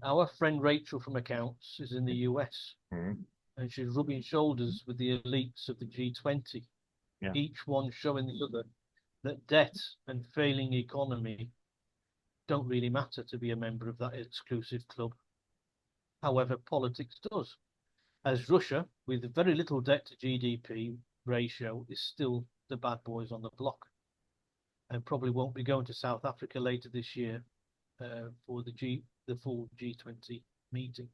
Our friend Rachel from accounts is in the US, Mm. and she's rubbing shoulders with the elites of the G20, Yeah. each one showing the other that debt and failing economy don't really matter to be a member of that exclusive club. However, politics does, as Russia, with very little debt to GDP ratio, is still the bad boys on the block and probably won't be going to South Africa later this year for the full G20 meeting.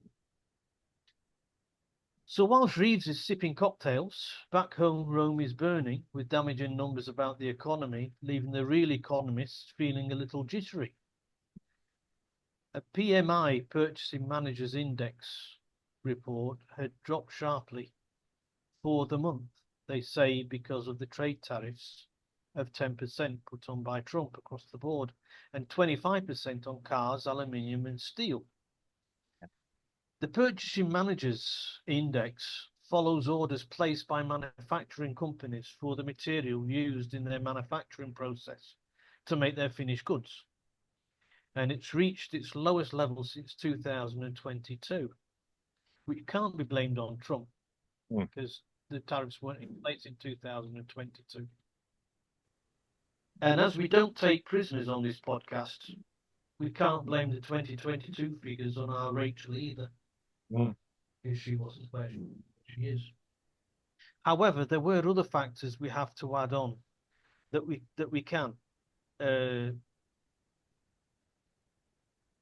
So whilst Reeves is sipping cocktails, back home Rome is burning with damaging numbers about the economy, leaving the real economists feeling a little jittery. A PMI Purchasing Managers Index report had dropped sharply for the month, they say because of the trade tariffs of 10% put on by Trump across the board and 25% on cars, aluminium and steel. The Purchasing Managers Index follows orders placed by manufacturing companies for the material used in their manufacturing process to make their finished goods. And it's reached its lowest level since 2022, which can't be blamed on Trump Mm. because the tariffs weren't in place in 2022. And as we don't take prisoners on this podcast, we can't blame the 2022 figures on our Rachel either, Mm. because she wasn't where she is. However, there were other factors we have to add on that we can. Uh,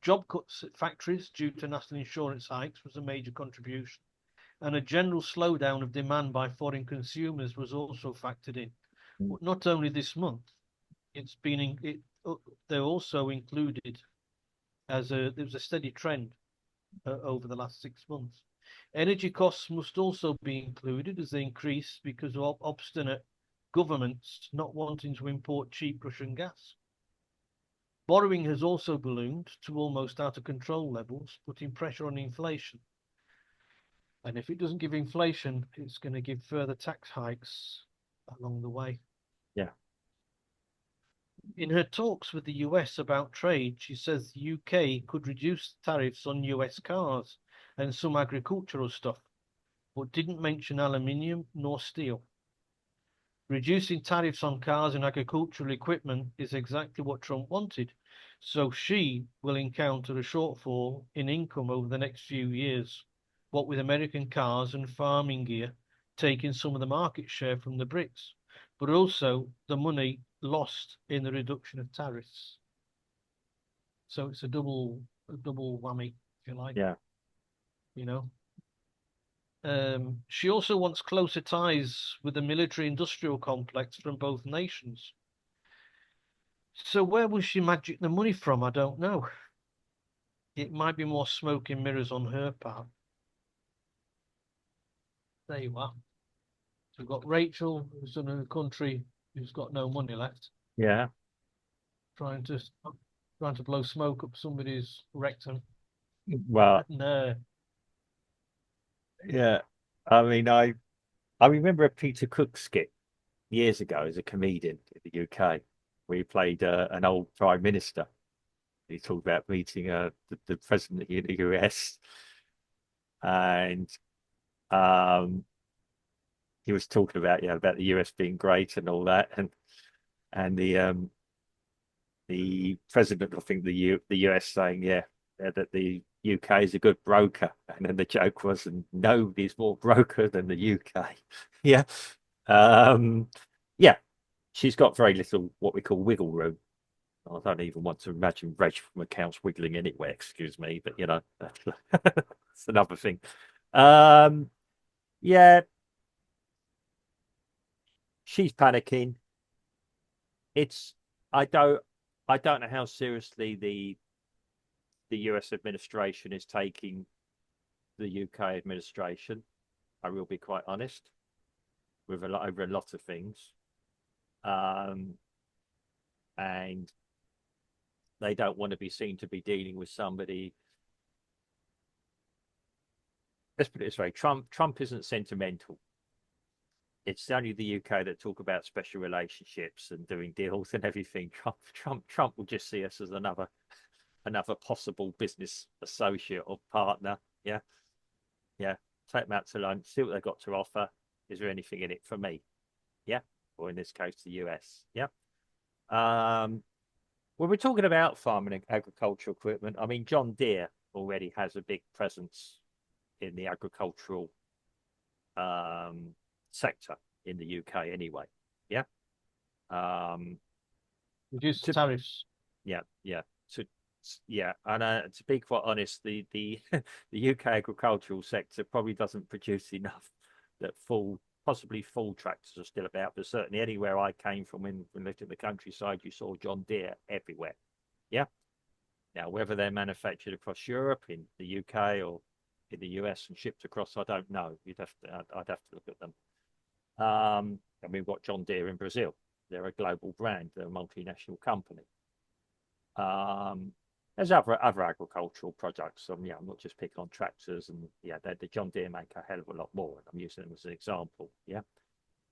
Job cuts at factories due to national insurance hikes was a major contribution, and a general slowdown of demand by foreign consumers was also factored in. Mm. But not only this month, it's been in, it. They're also included there was a steady trend over the last 6 months. Energy costs must also be included as they increase because of obstinate governments not wanting to import cheap Russian gas. Borrowing has also ballooned to almost out of control levels, putting pressure on inflation. And if it doesn't give inflation, it's going to give further tax hikes along the way. Yeah. In her talks with the US about trade, she says the UK could reduce tariffs on US cars and some agricultural stuff, but didn't mention aluminium nor steel. Reducing tariffs on cars and agricultural equipment is exactly what Trump wanted, so she will encounter a shortfall in income over the next few years, what with American cars and farming gear taking some of the market share from the Brits, but also the money lost in the reduction of tariffs. So it's a double whammy, if you like, Yeah. you know. She also wants closer ties with the military industrial complex from both nations. So where will she magic the money from? I don't know. It might be more smoke and mirrors on her part. There you are. So we've got Rachel, who's in a country who's got no money left, Yeah. trying to trying to blow smoke up somebody's rectum. Well, No, yeah. I mean, I remember a Peter Cook skit years ago as a comedian in the UK, where he played an old prime minister. He talked about meeting the president of the US, and um, he was talking about about the US being great and all that, and the president, I think the US saying that the UK is a good broker, and then the joke was, and nobody's more broker than the UK. Yeah, um, yeah, she's got very little what we call wiggle room. I don't even want to imagine Rach from accounts wiggling anywhere, excuse me, but that's another thing. Um, yeah, she's panicking. It's I don't I don't know how seriously the US administration is taking the UK administration. I will be quite honest with over a lot of things. Um, and they don't want to be seen to be dealing with somebody. Let's put it this way: Trump isn't sentimental. It's only the UK that talk about special relationships and doing deals and everything. Trump will just see us as another possible business associate or partner. Yeah, yeah. Take them out to lunch, see what they've got to offer. Is there anything in it for me? Yeah, or in this case, the US. Yeah. Well, we're talking about farming and agricultural equipment. I mean, John Deere already has a big presence in the agricultural sector in the UK anyway. Yeah. Um, Reduce to tariffs. yeah, yeah. To yeah, and to be quite honest, the the UK agricultural sector probably doesn't produce enough that possibly full tractors are still about, but certainly anywhere I came from when lived in the countryside, you saw John Deere everywhere. Yeah. Now, whether they're manufactured across Europe, in the UK, or in the US and shipped across, I don't know. I'd have to look at them. And we've got John Deere in Brazil. They're a global brand. They're a multinational company. There's other agricultural products. Yeah, I'm not just picking on tractors, and yeah, the John Deere make a hell of a lot more. I'm using them as an example. Yeah,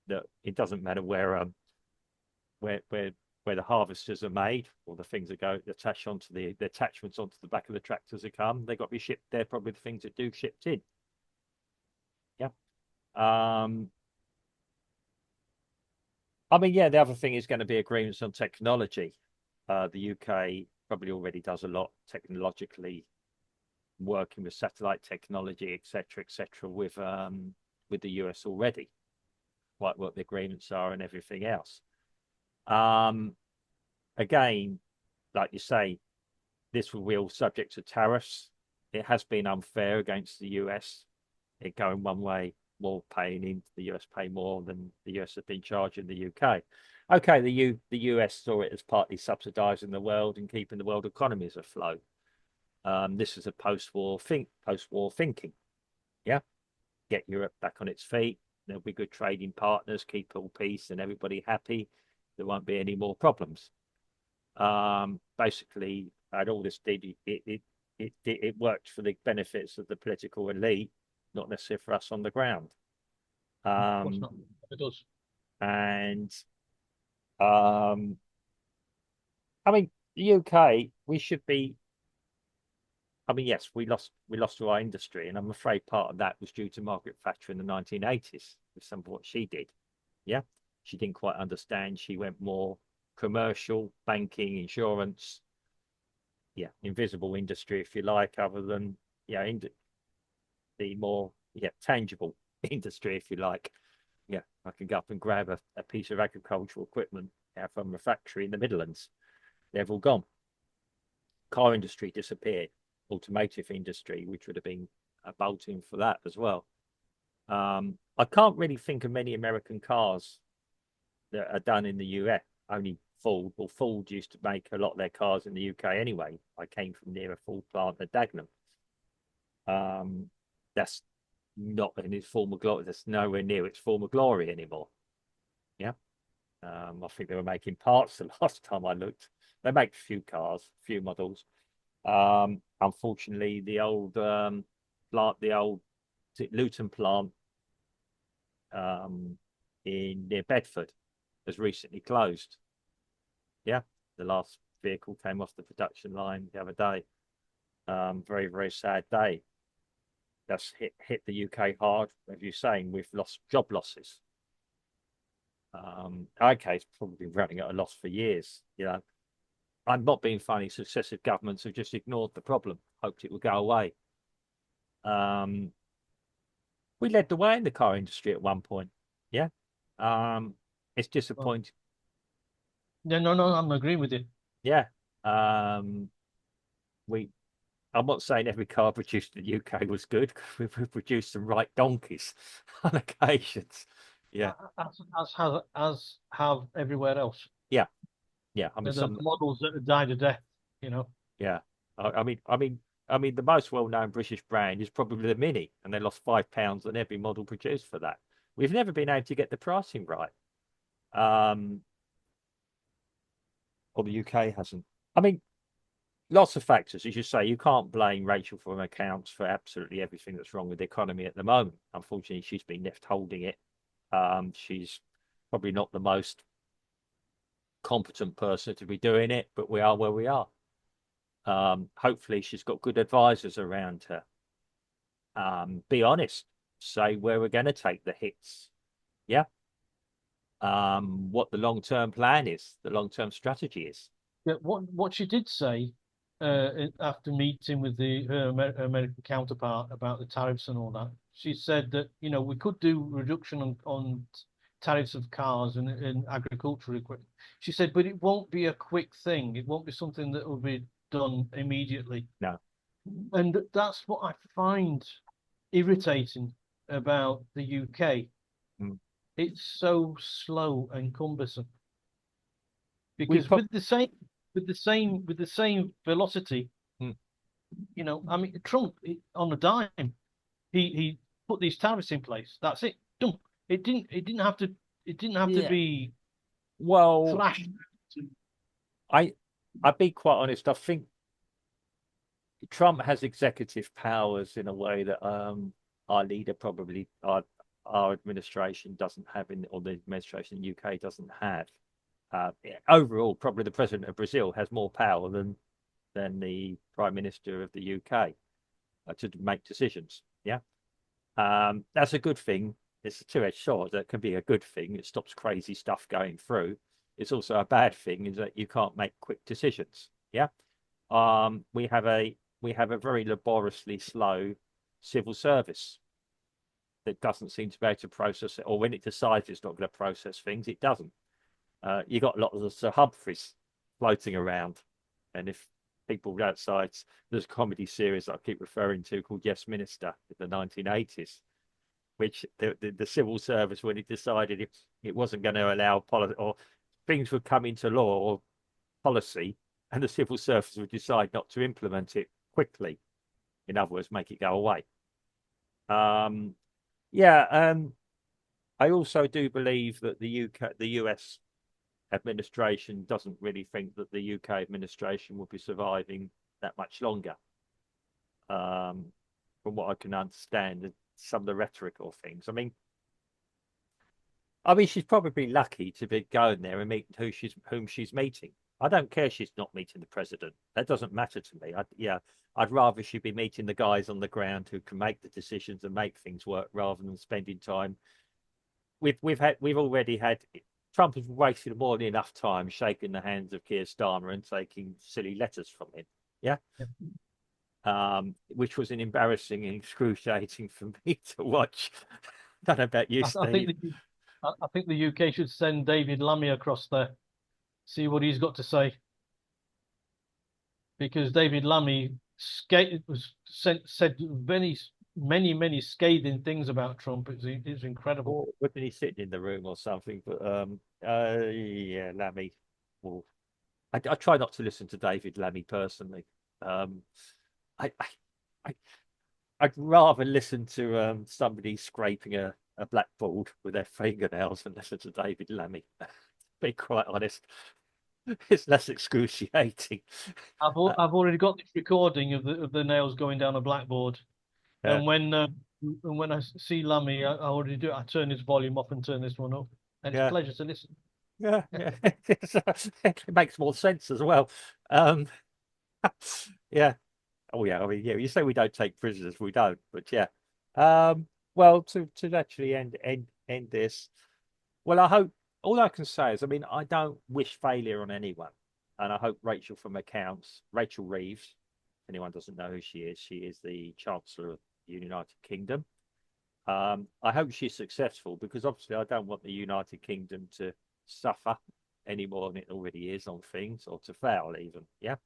that it doesn't matter where the harvesters are made, or the things that go attached onto the attachments onto the back of the tractors that come. They've got to be shipped. They're probably the things that do shipped in. Yeah. I mean, yeah, the other thing is going to be agreements on technology. The UK probably already does a lot technologically, working with satellite technology, etc., with the US already. Quite what the agreements are and everything else. Again, like you say, this will be all subject to tariffs. It has been unfair against the US. It going one way, more paying into the US pay more than the US have been charging the UK. Okay, the US saw it as partly subsidizing the world and keeping the world economies afloat. This is a post-war thinking. Yeah, get Europe back on its feet. There'll be good trading partners, keep all peace and everybody happy. There won't be any more problems. Basically, and all this did it worked for the benefits of the political elite, not necessarily for us on the ground. Of course not. It does. And I mean, the UK, we should be. I mean, yes, we lost to our industry, and I'm afraid part of that was due to Margaret Thatcher in the 1980s with some of what she did. Yeah, she didn't quite understand. She went more commercial, banking, insurance, yeah, invisible industry, if you like, other than yeah, the more tangible industry, if you like. Yeah, I can go up and grab a piece of agricultural equipment from a factory in the Midlands. They've all gone. Car industry disappeared. Automotive industry, which would have been a bolting for that as well. I can't really think of many American cars that are done in the US. Only Ford. Well, Ford used to make a lot of their cars in the UK anyway. I came from near a Ford plant at Dagenham. That's not in its former glory. That's nowhere near its former glory anymore. Yeah. I think they were making parts the last time I looked. They make a few cars, a few models. Unfortunately, the old plant, the old Luton plant in near Bedford has recently closed. Yeah, the last vehicle came off the production line the other day. Very, very sad day. That's hit the UK hard, as you're saying, we've lost job losses. Okay, it's probably been running at a loss for years. You know, I'm not being funny. Successive governments have just ignored the problem, hoped it would go away. We led the way in the car industry at one point. Yeah. It's Well, disappointing. yeah, no, I'm agreeing with you. Yeah. We I'm not saying every car produced in the UK was good, because we've produced some right donkeys on occasions. Yeah. As have everywhere else. Yeah. Yeah. I mean The some models that have died a death, you know. yeah. I mean the most well-known British brand is probably the Mini, and they lost £5 on every model produced for that. We've never been able to get the pricing right. Um, or the UK hasn't. I mean, lots of factors, as you say. You can't blame Rachel for accounts for absolutely everything that's wrong with the economy at the moment. Unfortunately, she's been left holding it. She's probably not the most competent person to be doing it, but we are where we are. Hopefully she's got good advisors around her. Be honest, say where we're going to take the hits. Yeah. What the long-term plan is, the long-term strategy is. Yeah, what she did say after meeting with her American counterpart about the tariffs and all that, she said that we could do reduction on tariffs of cars and agricultural equipment. She said, but it won't be a quick thing. It won't be something that will be done immediately. No. And that's what I find irritating about the UK. Mm. It's so slow and cumbersome We because prob with the same velocity, Mm. I mean, Trump on a dime, he put these tariffs in place. That's it. Done. It didn't have to Yeah. be Well, thrashed. I I'd be quite honest. I think Trump has executive powers in a way that our leader probably our administration doesn't have or the administration in the UK doesn't have. Overall, probably the president of Brazil has more power than the prime minister of the UK to make decisions. Yeah, that's a good thing. It's a two-edged sword. That can be a good thing. It stops crazy stuff going through. It's also a bad thing is that you can't make quick decisions. Yeah. We have a very laboriously slow civil service that doesn't seem to be able to process it, or when it decides it's not going to process things, it doesn't. You got lots of Sir Humphreys floating around, and if people outside, there's a comedy series that I keep referring to called Yes Minister in the 1980s, which the civil service, when it decided it wasn't going to allow policy or things would come into law or policy, and the civil service would decide not to implement it quickly. In other words, make it go away. Yeah, I also do believe that the US administration doesn't really think that the UK administration will be surviving that much longer. From what I can understand, some of the rhetorical things. I mean, she's probably lucky to be going there and meet whom she's meeting. I don't care she's not meeting the president. That doesn't matter to me. I'd rather she be meeting the guys on the ground who can make the decisions and make things work rather than spending time. We've already had Trump has wasted more than enough time shaking the hands of Keir Starmer and taking silly letters from him. Yeah. Which was an embarrassing and excruciating for me to watch. I don't know about you, Steve. I think the UK should send David Lammy across there, see what he's got to say, because David Lammy said many scathing things about Trump. It's incredible. Or wasn't he sitting in the room or something? But yeah, Lammy. Well, I try not to listen to David Lammy personally. I, I I'd rather listen to somebody scraping a blackboard with their fingernails than listen to David Lammy. To be quite honest, it's less excruciating. I've already got this recording of the nails going down a blackboard, Yeah, and when I see Lammy, I already do it. I turn his volume up and turn this one up, and it's a yeah, pleasure to listen. yeah, yeah. It makes more sense as well. Um, yeah. Oh yeah. I mean, yeah. You say we don't take prisoners, we don't. But yeah. Well, to actually end this. Well, I hope all I can say is, I mean, I don't wish failure on anyone, and I hope Rachel from accounts, Rachael Reeves, if anyone doesn't know who she is the Chancellor of the United Kingdom. I hope she's successful because obviously I don't want the United Kingdom to suffer any more than it already is on things or to fail even. Yeah.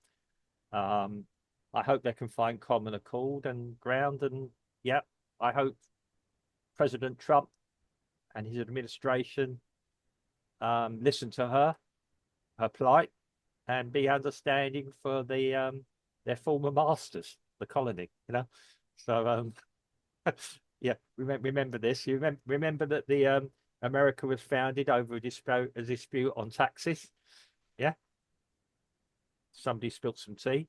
Um, I hope they can find common accord and ground. And yeah, I hope President Trump and his administration listen to her plight, and be understanding for their former masters, the colony. So yeah, remember this. You remember that the America was founded over a dispute on taxes. Yeah, somebody spilled some tea.